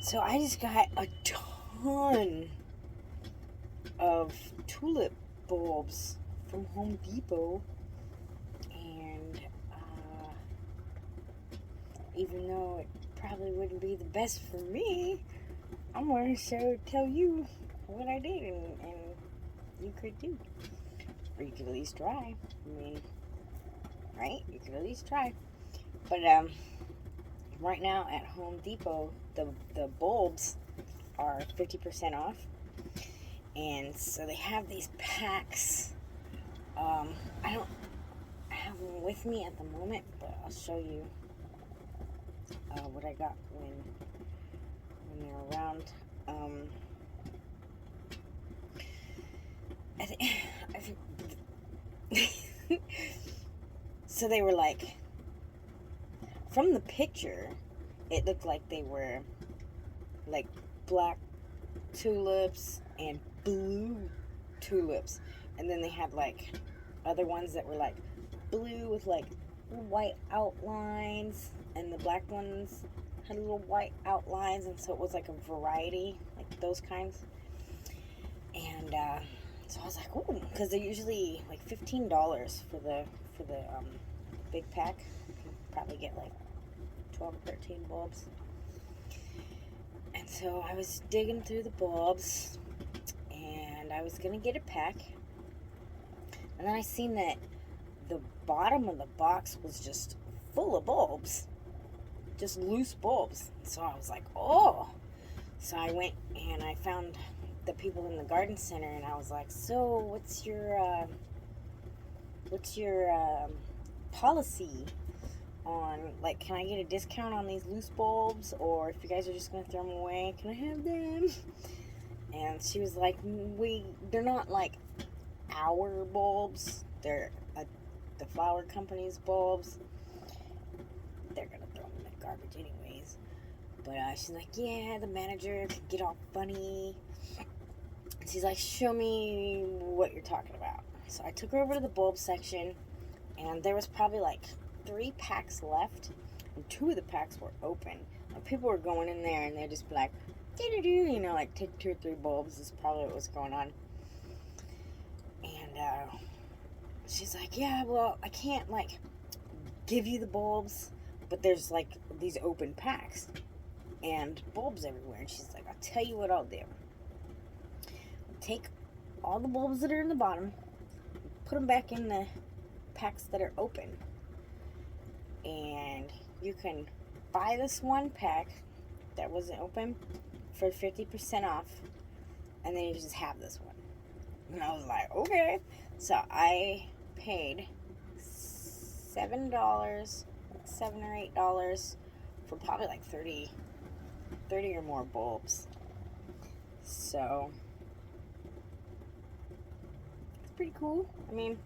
So I just got a ton of tulip bulbs from Home Depot, and even though it probably wouldn't be the best for me, I'm going to tell you what I did, and you could too. Or you could at least try. I mean, right? You could at least try. But right now at Home Depot, the bulbs are 50% off. And so they have these packs. I don't have them with me at the moment, but I'll show you what I got when they're around. I think so they were like, from the picture, it looked like they were like black tulips and blue tulips, and then they had like other ones that were like blue with like white outlines, and the black ones had little white outlines, and so it was like a variety, like those kinds. And so I was like, ooh, because they're usually like $15 for the big pack. You can probably get like 12 or 13 bulbs. And so I was digging through the bulbs, and I was gonna get a pack, and then I seen that the bottom of the box was just full of bulbs, just loose bulbs. So I was like, oh. So I went and I found the people in the garden center, and I was like, so what's your policy on, like, can I get a discount on these loose bulbs, or if you guys are just gonna throw them away, can I have them? And she was like, they're not like our bulbs, they're the flower company's bulbs. They're gonna throw them in the garbage anyways. But she's like, yeah, the manager can get all funny. And she's like, show me what you're talking about. So I took her over to the bulb section, and there was probably like 3 packs left, and 2 of the packs were open. And people were going in there, and they'd just be like, doo-doo-doo, you know, like take 2 or 3 bulbs is probably what was going on. And she's like, yeah, well, I can't like give you the bulbs, but there's like these open packs and bulbs everywhere. And she's like, I'll tell you what I'll do. Take all the bulbs that are in the bottom, put them back in the packs that are open, and you can buy this one pack that wasn't open for 50% off, and then you just have this one. And I was like, okay. So I paid $7 or $8 for probably like 30 or more bulbs. So it's pretty cool. I mean,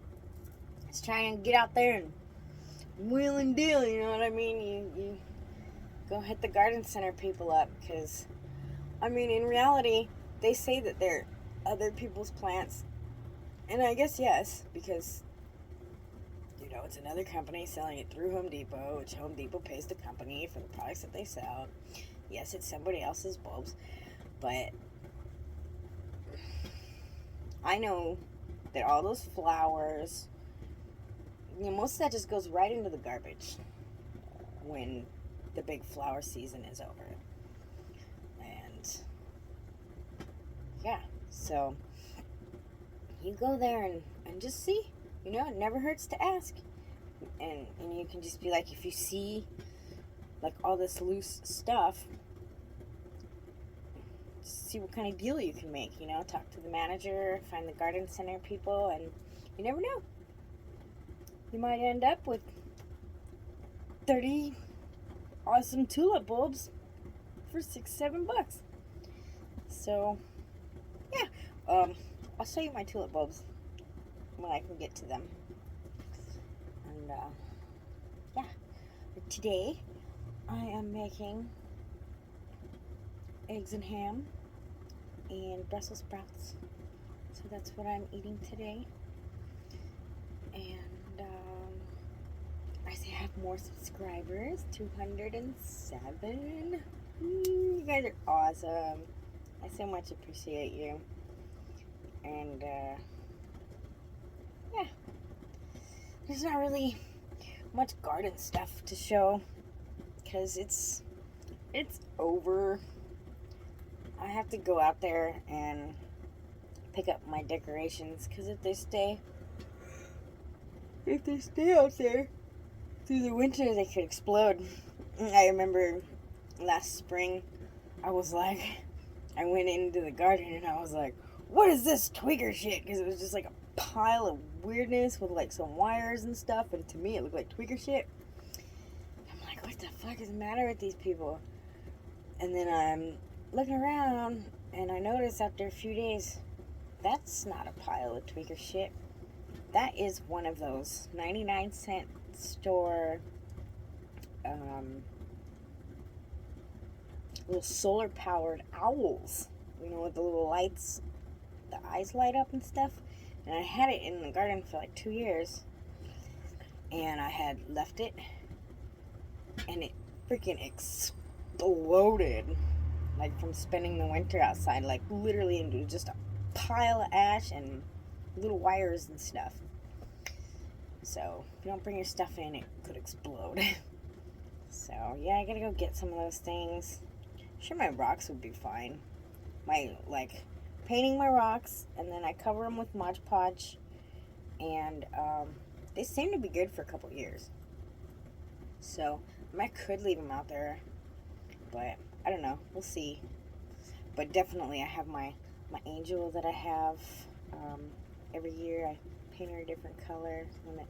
let's try and get out there and wheel and deal, you know what I mean? You go hit the garden center people up, because I mean, in reality, they say that they're other people's plants, and I guess yes, because you know, it's another company selling it through Home Depot, which Home Depot pays the company for the products that they sell. Yes, it's somebody else's bulbs, but I know that all those flowers, you know, most of that just goes right into the garbage when the big flower season is over. And yeah, so you go there and just see, you know, it never hurts to ask. And you can just be like, if you see like all this loose stuff, see what kind of deal you can make, you know, talk to the manager, find the garden center people, and you never know. You might end up with 30 awesome tulip bulbs for $6-7. So yeah, I'll show you my tulip bulbs when I can get to them. And yeah, today I am making eggs and ham and Brussels sprouts. So that's what I'm eating today. And I have more subscribers, 207. You guys are awesome. I so much appreciate you. And, yeah. There's not really much garden stuff to show. Because it's over. I have to go out there and pick up my decorations. Because if they stay out there through the winter, they could explode. I remember last spring, I went into the garden and I was like, what is this tweaker shit? Because it was just like a pile of weirdness with like some wires and stuff, and to me it looked like tweaker shit. I'm like, what the fuck is the matter with these people? And then I'm looking around and I notice after a few days, that's not a pile of tweaker shit. That is one of those 99-cent store little solar powered owls, with the little lights, the eyes light up and stuff. And I had it in the garden for like 2 years, and I had left it, and it freaking exploded, like from spending the winter outside, like literally into just a pile of ash and little wires and stuff. So if you don't bring your stuff in, it could explode. So yeah, I gotta go get some of those things. Sure, my rocks would be fine. Painting my rocks, and then I cover them with Mod Podge, and they seem to be good for a couple years. So I could leave them out there, but I don't know. We'll see. But definitely, I have my angel that I have every year. I paint her a different color when it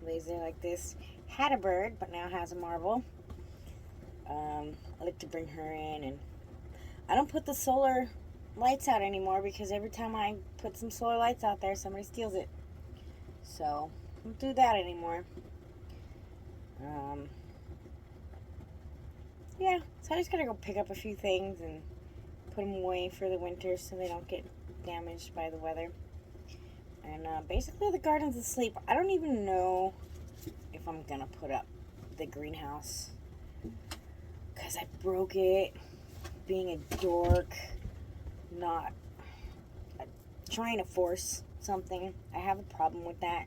lays there like this. Had a bird, but now has a marble. I like to bring her in, and I don't put the solar lights out anymore because every time I put some solar lights out there, somebody steals it. So I don't do that anymore. Yeah, so I just gotta go pick up a few things and put them away for the winter so they don't get damaged by the weather. And basically the garden's asleep. I don't even know if I'm gonna put up the greenhouse because I broke it, being a dork, not trying to force something. I have a problem with that.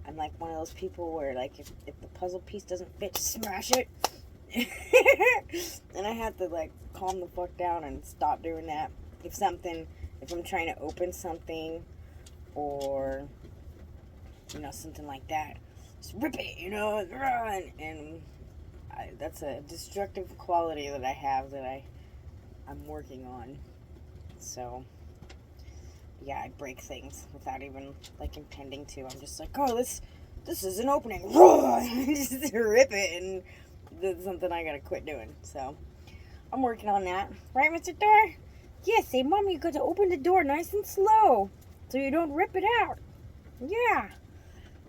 I'm like one of those people where like if the puzzle piece doesn't fit, just smash it. And I have to like calm the fuck down and stop doing that. If I'm trying to open something or something like that, just rip it, run. And that's a destructive quality that I have that I'm working on. So yeah, I break things without even like intending to. I'm just like, oh, this is an opening. Just rip it, and that's something I gotta quit doing. So I'm working on that. Right, Mr. Door? Yes, say, Mom, you got to open the door nice and slow so you don't rip it out. Yeah.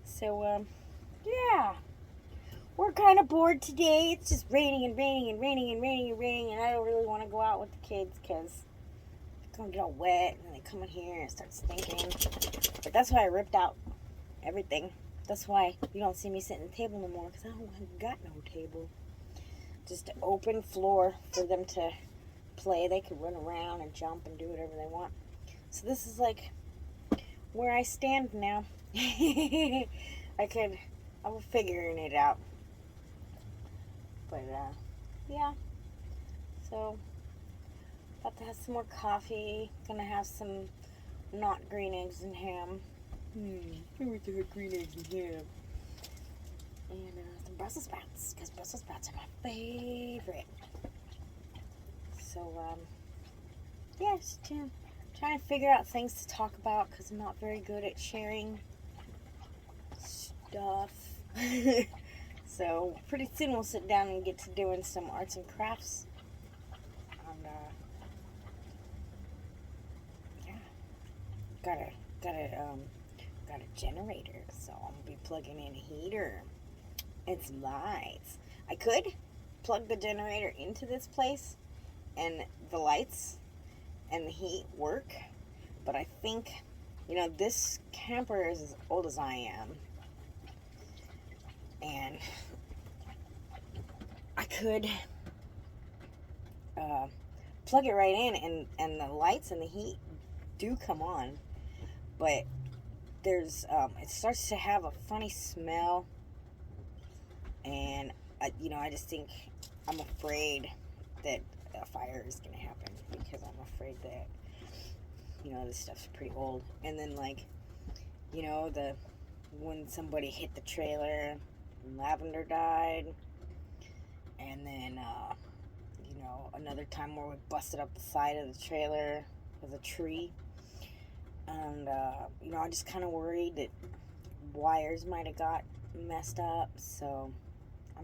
So, yeah. We're kind of bored today. It's just raining and raining and raining and raining and raining, and I don't really want to go out with the kids because they're going to get all wet, and then they come in here and start stinking. But that's why I ripped out everything. That's why you don't see me sitting at the table no more, because I haven't got no table. Just an open floor for them to play. They could run around and jump and do whatever they want. So this is like where I stand now. I'm figuring it out. But yeah. So about to have some more coffee. Gonna have some not green eggs and ham. I wish I had green eggs and ham. And some Brussels sprouts, because Brussels sprouts are my favorite. So, yeah, just trying to figure out things to talk about, because I'm not very good at sharing stuff. So, pretty soon we'll sit down and get to doing some arts and crafts. And, yeah, got a generator, so I'm gonna be plugging in a heater. It's lights. I could plug the generator into this place and the lights and the heat work, but I think, this camper is as old as I am, and I could plug it right in, and the lights and the heat do come on, but there's it starts to have a funny smell, and I just think I'm afraid that a fire is gonna happen, because I'm afraid that this stuff's pretty old. And then, like, the when somebody hit the trailer, lavender died, and then another time where we busted up the side of the trailer with a tree, and I just kind of worried that wires might have got messed up. So I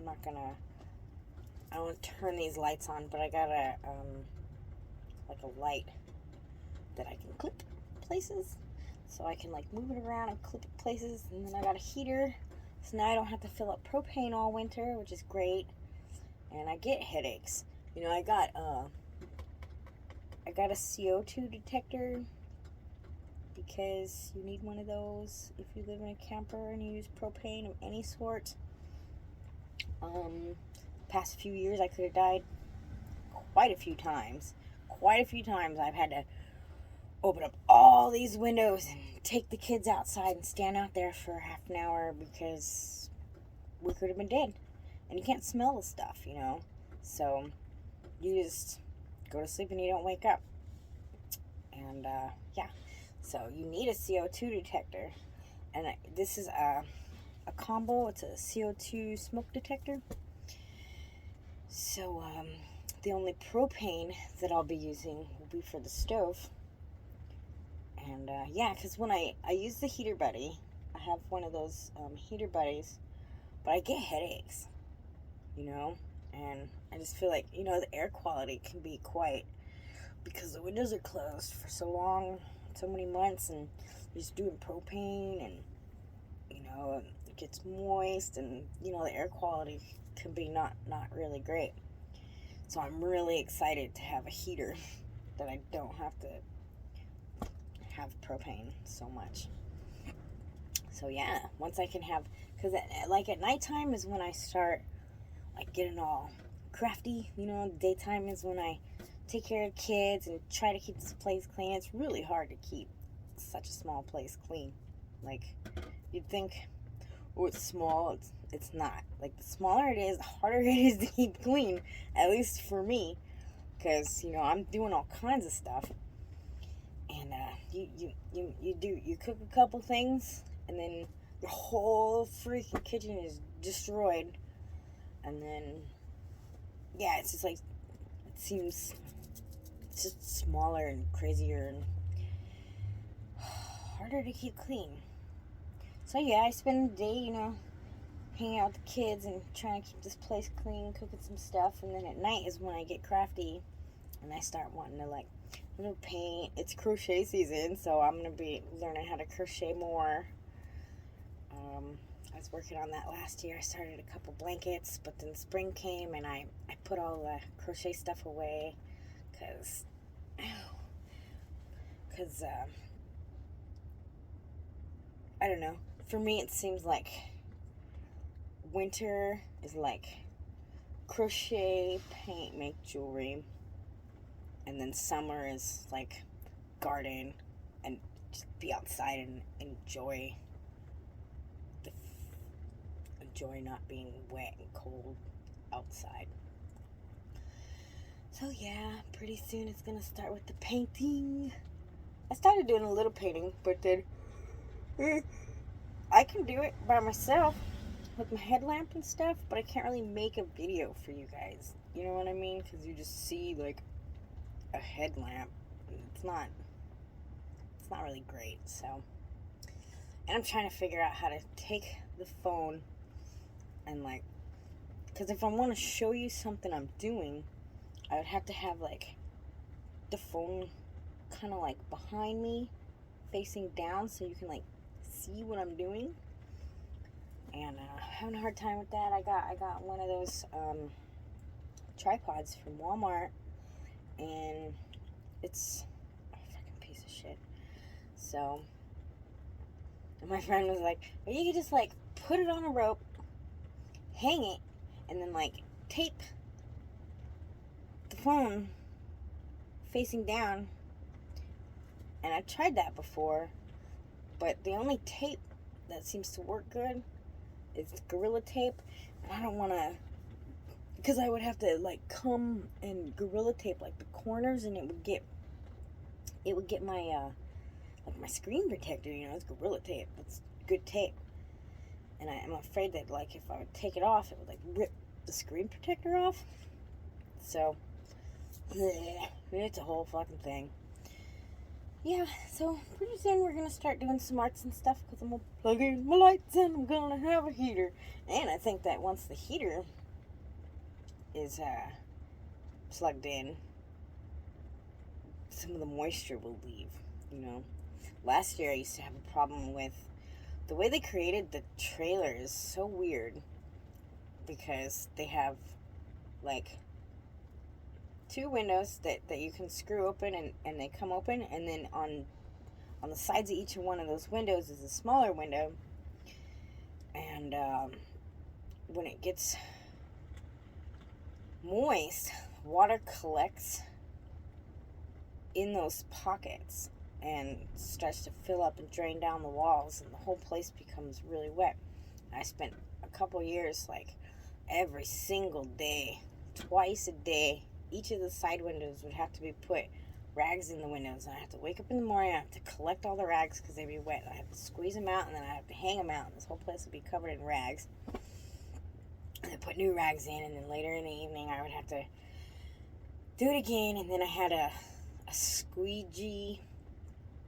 don't turn these lights on, but I got like a light that I can clip places, so I can like move it around and clip it places. And then I got a heater, so now I don't have to fill up propane all winter, which is great. And I get headaches. I got a CO2 detector, because you need one of those if you live in a camper and you use propane of any sort. Past few years I could have died quite a few times. I've had to open up all these windows and take the kids outside and stand out there for half an hour, because we could have been dead. And you can't smell the stuff, so you just go to sleep and you don't wake up. And yeah, so you need a CO2 detector, and this is a combo. It's a CO2 smoke detector. So the only propane that I'll be using will be for the stove. And yeah, because when I use the heater buddy, I have one of those heater buddies, but I get headaches, and I just feel like, the air quality can be quite, because the windows are closed for so long, so many months, and you're just doing propane, and, it gets moist, and, the air quality can be not really great. So I'm really excited to have a heater that I don't have to have propane so much. So yeah, once I can have, because like at nighttime is when I start like getting all crafty. Daytime is when I take care of kids and try to keep this place clean. It's really hard to keep such a small place clean. Like, you'd think, oh, it's small. It's not. Like, the smaller it is, the harder it is to keep clean. At least for me, because I'm doing all kinds of stuff. And you cook a couple things, and then your whole freaking kitchen is destroyed. And then, yeah, it's just like, it seems it's just smaller and crazier and harder to keep clean. So yeah, I spend the day, hanging out with the kids and trying to keep this place clean, cooking some stuff. And then at night is when I get crafty and I start wanting to, like, paint. It's crochet season, so I'm going to be learning how to crochet more. I was working on that last year. I started a couple blankets, but then spring came and I put all the crochet stuff away, because I don't know. For me, it seems like winter is like crochet, paint, make jewelry, and then summer is like garden and just be outside and enjoy not being wet and cold outside. So yeah, pretty soon it's gonna start with the painting. I started doing a little painting, but then I can do it by myself with my headlamp and stuff, but I can't really make a video for you guys. You know what I mean? Because you just see like a headlamp. It's not really great. So, and I'm trying to figure out how to take the phone and, like, because if I want to show you something I'm doing, I would have to have like the phone kind of like behind me, facing down, so you can like see what I'm doing. And having a hard time with that. I got one of those tripods from Walmart, and it's a fucking piece of shit. So, and my friend was like, well, you could just like put it on a rope, hang it, and then like tape the phone facing down, and I tried that before, but the only tape that seems to work good is Gorilla Tape, and I don't want to, because I would have to like come and Gorilla Tape like the corners, and it would get my like my screen protector, you know. It's Gorilla Tape, it's good tape, and I'm afraid that like if I would take it off, it would like rip the screen protector off. So it's a whole fucking thing. Yeah, so pretty soon we're gonna start doing some arts and stuff, because I'm gonna plug in my lights and I'm gonna have a heater. And I think that once the heater is plugged in, some of the moisture will leave, you know. Last year I used to have a problem with the way they created the trailer. Is so weird, because they have like two windows that you can screw open, and they come open, and then on the sides of each one of those windows is a smaller window, and when it gets moist, water collects in those pockets and starts to fill up and drain down the walls, and the whole place becomes really wet. I spent a couple years, like every single day, twice a day, each of the side windows would have to be put rags in the windows, and I have to wake up in the morning, I have to collect all the rags because they'd be wet, and I have to squeeze them out, and then I have to hang them out, and this whole place would be covered in rags, and I put new rags in, and then later in the evening I would have to do it again, and then I had a squeegee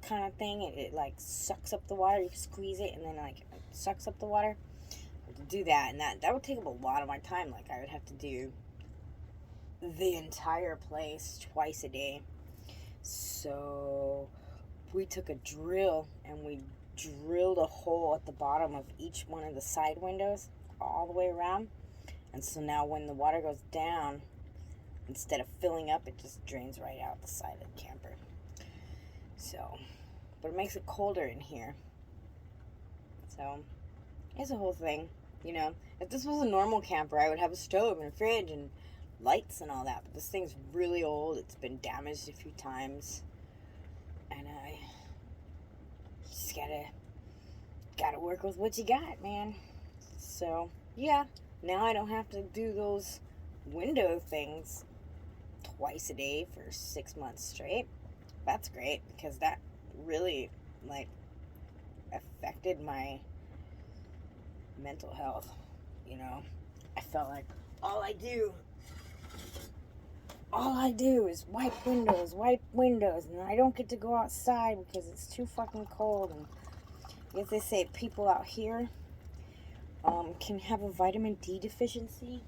kind of thing. It like sucks up the water. You squeeze it, and then like it sucks up the water. I have to do that, and that would take up a lot of my time. Like I would have to do the entire place twice a day. So we took a drill and we drilled a hole at the bottom of each one of the side windows all the way around, and so now when the water goes down, instead of filling up, it just drains right out the side of the camper. So, but it makes it colder in here. So, it's a whole thing, you know. If this was a normal camper, I would have a stove and a fridge and lights and all that. But this thing's really old. It's been damaged a few times. And I just gotta work with what you got, man. So, yeah. Now I don't have to do those window things twice a day for 6 months straight. That's great, because that really like affected my mental health, you know. I felt like all I do is wipe windows, and I don't get to go outside because it's too fucking cold. And I guess they say people out here can have a vitamin D deficiency.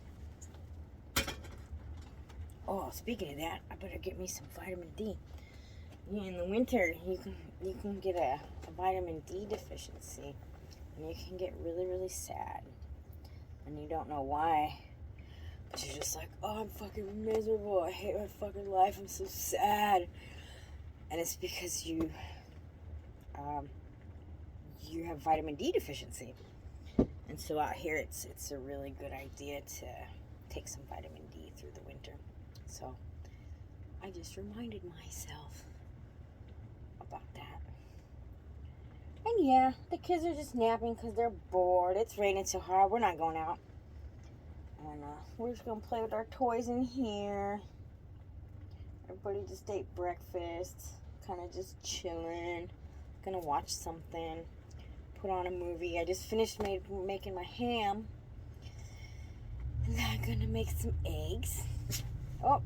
Oh, speaking of that, I better get me some vitamin D. Yeah, in the winter, you can get a vitamin D deficiency, and you can get really, really sad, and you don't know why, but you're just like, oh, I'm fucking miserable, I hate my fucking life, I'm so sad, and it's because you have vitamin D deficiency. And so out here, it's a really good idea to take some vitamin D through the winter. So I just reminded myself about that. And yeah, the kids are just napping because they're bored. It's raining so hard, we're not going out. And we're just going to play with our toys in here. Everybody just ate breakfast, kind of just chilling. Gonna watch something, put on a movie. I just finished making my ham. And now I'm gonna make some eggs. Oh,